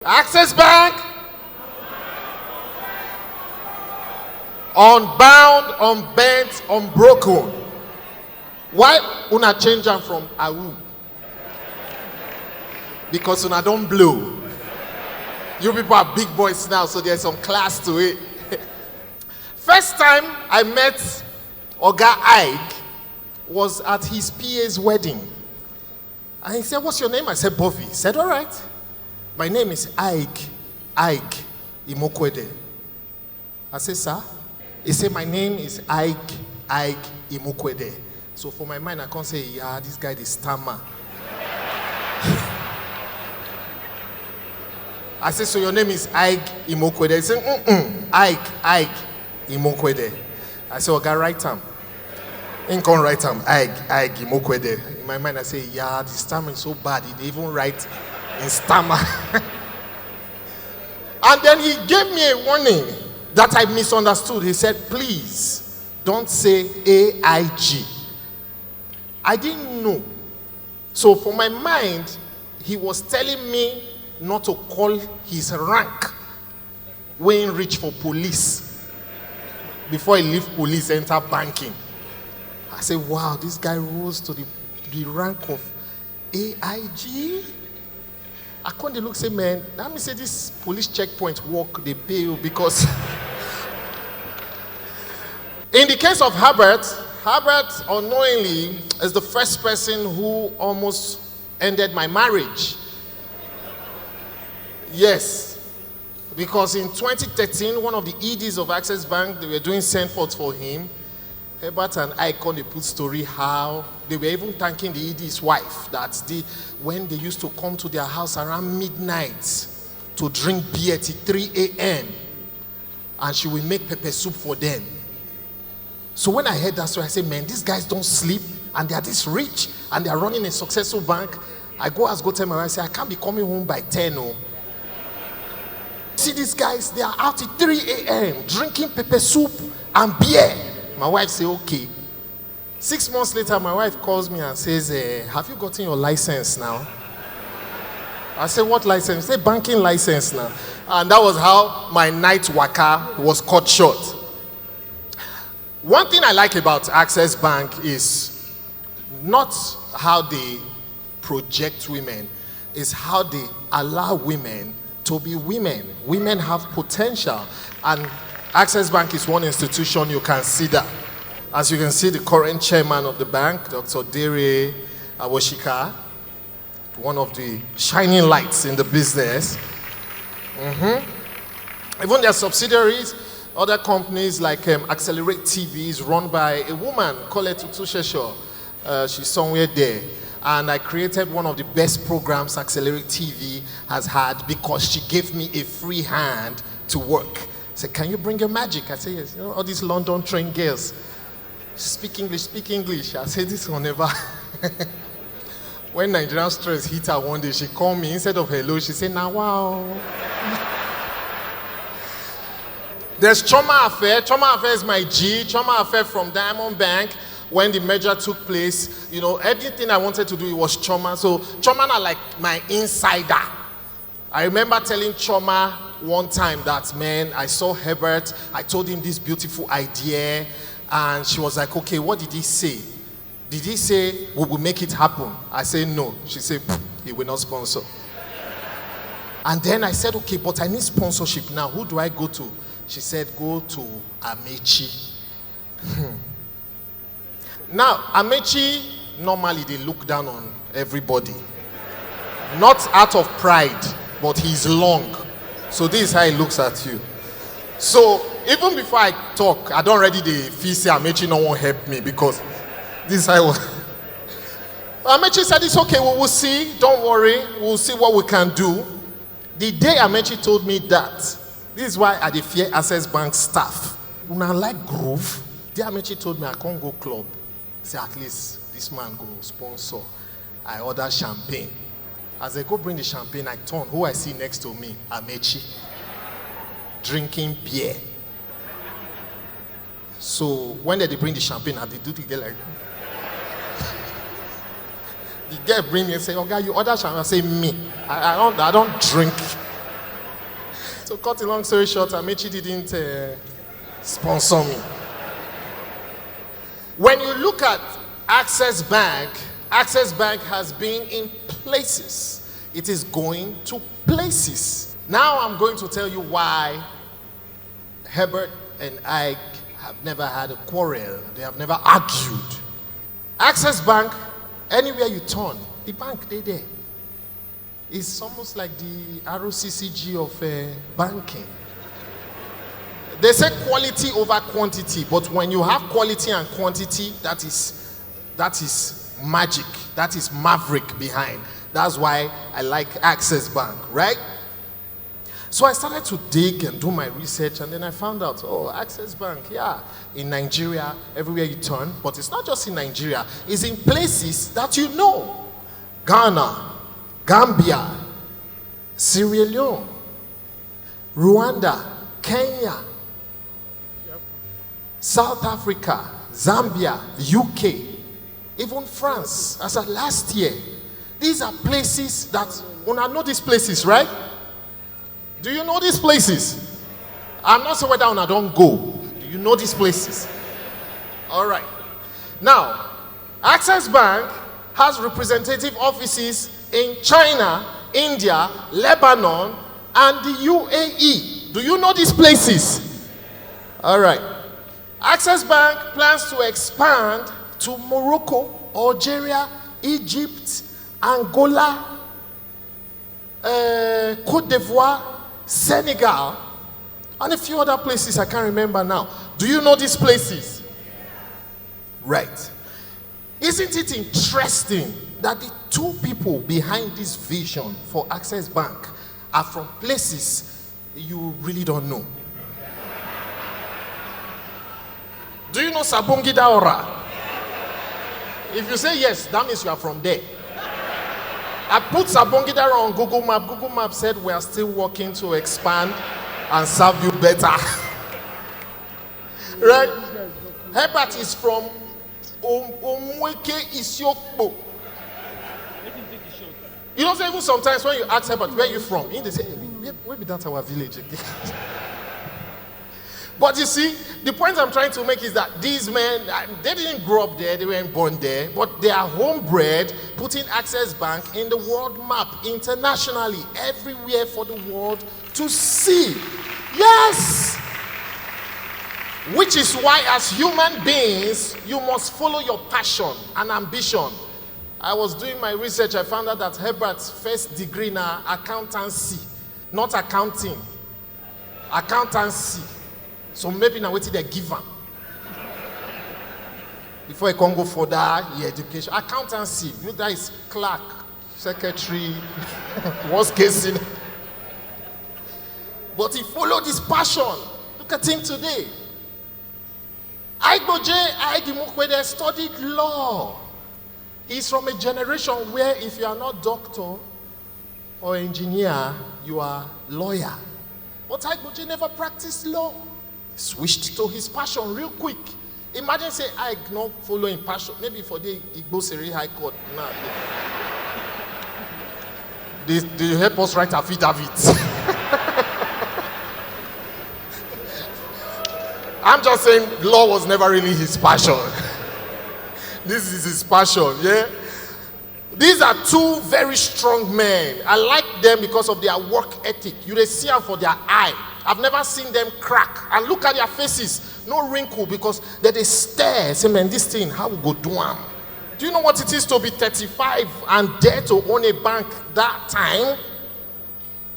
Access Bank, unbound, unbent, unbroken. Why una change am from awu? Because una don't blow. You people are big boys now, so there's some class to it. First time I met Oga Ike was at his PA's wedding. And he said, "What's your name?" I said, "Bovi." He said, "All right. My name is Ike Imokwede." I said, "Sir?" He said, "My name is Ike Imokwede." So for my mind, I can't say, "Yeah, this guy is stammer." I said, "So your name is Ike Imokwede?" He said, Ike Imokwede." I said, "Okay, write him." In can write him, Ike Imokwede. In my mind, I say, "Yeah, the stammer is so bad. He didn't even write in stammer." And then he gave me a warning that I misunderstood. He said, "Please don't say AIG." I didn't know. So for my mind, he was telling me not to call his rank when he reach for police before he leave police, enter banking. I said, wow, this guy rose to the rank of AIG. I couldn't look, say, man, let me say this police checkpoint work, they pay you because in the case of Herbert unknowingly is the first person who almost ended my marriage. Yes, because in 2013, one of the EDs of Access Bank, they were doing send-forth for him. Herbert and I they put story how they were even thanking the ED's wife that when they used to come to their house around midnight to drink beer till 3 a.m. and she will make pepper soup for them. So when I heard that story, I said, man, these guys don't sleep and they are this rich and they are running a successful bank. I go tell my wife, I say, I can't be coming home by 10. Oh. See these guys, they are out at 3 a.m. drinking pepper soup and beer. My wife say, okay. 6 months later, my wife calls me and says, have you gotten your license now? I said, what license? She said, banking license now. And that was how my night waka was cut short. One thing I like about Access Bank is not how they project women, is how they allow women to be women. Women have potential. And Access Bank is one institution you can see that. As you can see, the current chairman of the bank, Dr. Dere Awoshika, one of the shining lights in the business. Even their subsidiaries, other companies like Accelerate TV is run by a woman, Colette Tutushesho. She's somewhere there. And I created one of the best programs Accelerate TV has had because she gave me a free hand to work. Said, can you bring your magic? I said, yes. You know, all these London trained girls. Speak English. I said, this will never. When Nigerian stress hit her one day, she called me. Instead of hello, she said, now wow. There's Choma Affair. Choma Affair is my G. Choma Affair from Diamond Bank. When the merger took place, you know, everything I wanted to do, it was Choma. So Choma are like my insider. I remember telling Choma one time that, man, I saw Herbert, I told him this beautiful idea, and she was like, okay, what did he say? Did he say we will make it happen? I said, no. She said, he will not sponsor. And then I said, okay, but I need sponsorship now. Who do I go to? She said, go to Amechi. Now, Amechi, normally they look down on everybody. Not out of pride, but he's long. So this is how he looks at you. So even before I talk, I don't already feel say Amechi no one help me because this is how I was. Amechi said it's okay, we will see, don't worry, we'll see what we can do. The day Amechi told me that, this is why I fear Access Bank staff. When I like groove, the Amechi told me I can't go club. Say at least this man go sponsor. I order champagne. As I go bring the champagne, I turn. Who I see next to me? Amechi. Drinking beer. So when they bring the champagne, I do to get like. The girl bring me and say, "Oh, God, you order champagne." I say, "Me. I don't drink To cut a long story short, Amechi didn't sponsor me. When you look at Access Bank has been in places. It is going to places. Now I'm going to tell you why Herbert and I have never had a quarrel. They have never argued. Access Bank, anywhere you turn, the bank they there. It's almost like the ROCCG of banking. They say quality over quantity, but when you have quality and quantity, that is magic. That is maverick behind. That's why I like Access Bank, right? So I started to dig and do my research, and then I found out, oh, Access Bank, yeah, in Nigeria, everywhere you turn, but it's not just in Nigeria, it's in places that you know. Ghana, Gambia, Sierra Leone, Rwanda, Kenya, South Africa, Zambia, UK, even France, as of last year. These are places that, when I know these places, right? Do you know these places? I'm not saying whether I don't go. Do you know these places? All right. Now, Access Bank has representative offices in China, India, Lebanon, and the UAE. Do you know these places? All right. Access Bank plans to expand to Morocco, Algeria, Egypt, Angola, Cote d'Ivoire, Senegal, and a few other places I can't remember now. Do you know these places? Right. Isn't it interesting that the two people behind this vision for Access Bank are from places you really don't know? Do you know Sabongida Ora? If you say yes, that means you are from there. I put Sabongida on Google Map. Google Map said we are still working to expand and serve you better. Right? Herbert is from Omweke Isiokpo. You know, even sometimes when you ask Herbert, where are you from? They say, where be that our village again? But you see, the point I'm trying to make is that these men, they didn't grow up there, they weren't born there, but they are homebred, putting Access Bank in the world map internationally, everywhere for the world to see. Yes! Which is why, as human beings, you must follow your passion and ambition. I was doing my research, I found out that Herbert's first degree now, accountancy, not accounting, accountancy. So maybe now waiting they give him. Before I can go for that, education. Accountancy, you guys clerk, secretary, worst case in. But he followed his passion. Look at him today. Aigboje studied law. He's from a generation where if you are not doctor or engineer, you are lawyer. But Aigboje never practiced law. Switched to his passion real quick. Imagine say I not following passion. Maybe for the Igbo Seri High Court. Nah, they help us write affidavits. I'm just saying law was never really his passion. This is his passion, yeah? These are two very strong men. I like them because of their work ethic. You see them for their eye. I've never seen them crack. And look at their faces. No wrinkle because they stare. Say, man, this thing, how we go do them? Do you know what it is to be 35 and dare to own a bank that time?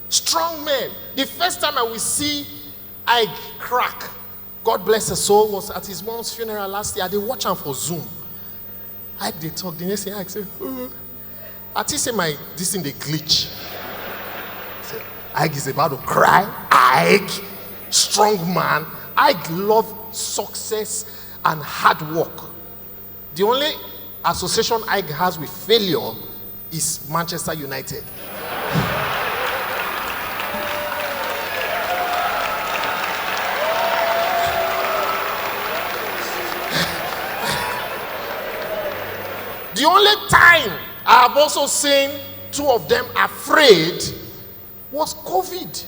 Strong men. The first time I will see Ike crack, God bless his soul, was at his mom's funeral last year. They watch him for Zoom. Ike, they talk. The next thing Ike say, I think say this thing they glitch. Ike is about to cry. Ike, strong man. Ike love success and hard work. The only association Ike has with failure is Manchester United. The only time I have also seen two of them afraid was COVID.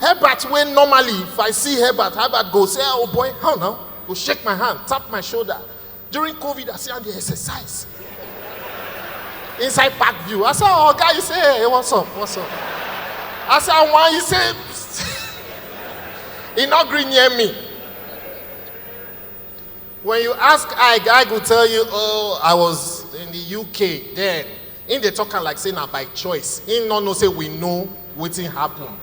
Herbert, when normally, if I see Herbert go say, oh boy, how now? Go shake my hand, tap my shoulder. During COVID, I see how they exercise. Inside Park View. I said, oh, guy, you say, hey, what's up? What's up? I said, why you say, he not green near me. When you ask Ike will tell you, oh, I was in the UK then. In the talking like saying by choice. In no say we know what happened.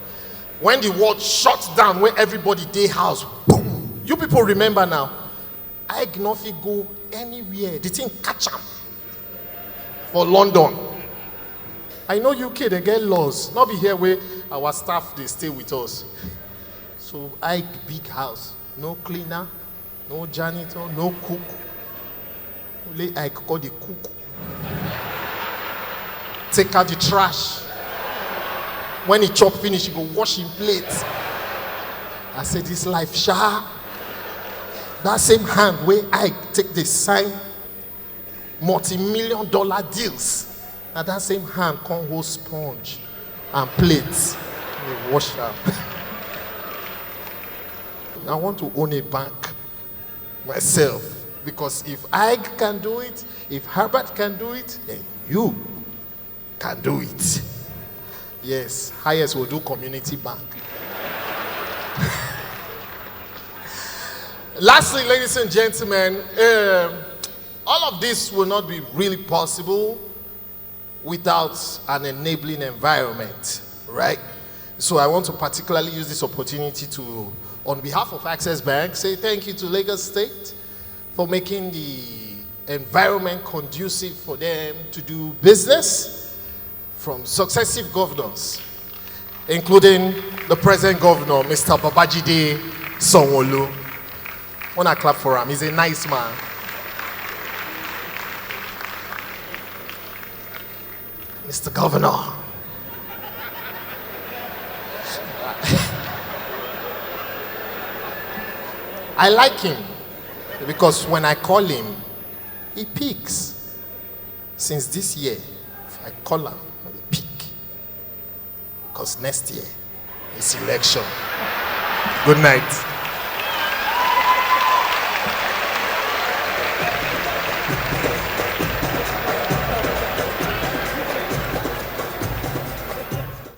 When the world shut down, when everybody day house, boom. You people remember now. Ike not go anywhere. The thing catch him. For London. I know UK, they get laws. Not be here where our staff, they stay with us. So Ike, big house. No cleaner, no janitor, no cook. Only Ike call the cook. Take out the trash. When he chop finish, he go wash him plates. I said, this life, sha. That same hand where Ike take the sign multi-million-dollar deals. And that same hand come hold sponge and plates. They wash up. I want to own a bank myself. Because if Ike can do it, if Herbert can do it, then you can do it. Yes, highest will do community bank. Lastly, ladies and gentlemen, all of this will not be really possible without an enabling environment, right? So I want to particularly use this opportunity to, on behalf of Access Bank, say thank you to Lagos State for making the environment conducive for them to do business from successive governors, including the present governor, Mr. Babajide Sanwo-Olu. I want to clap for him. He's a nice man. Mr. Governor. I like him because when I call him, he picks. Since this year, if I call him, he pick. Because next year, it's election. Good night.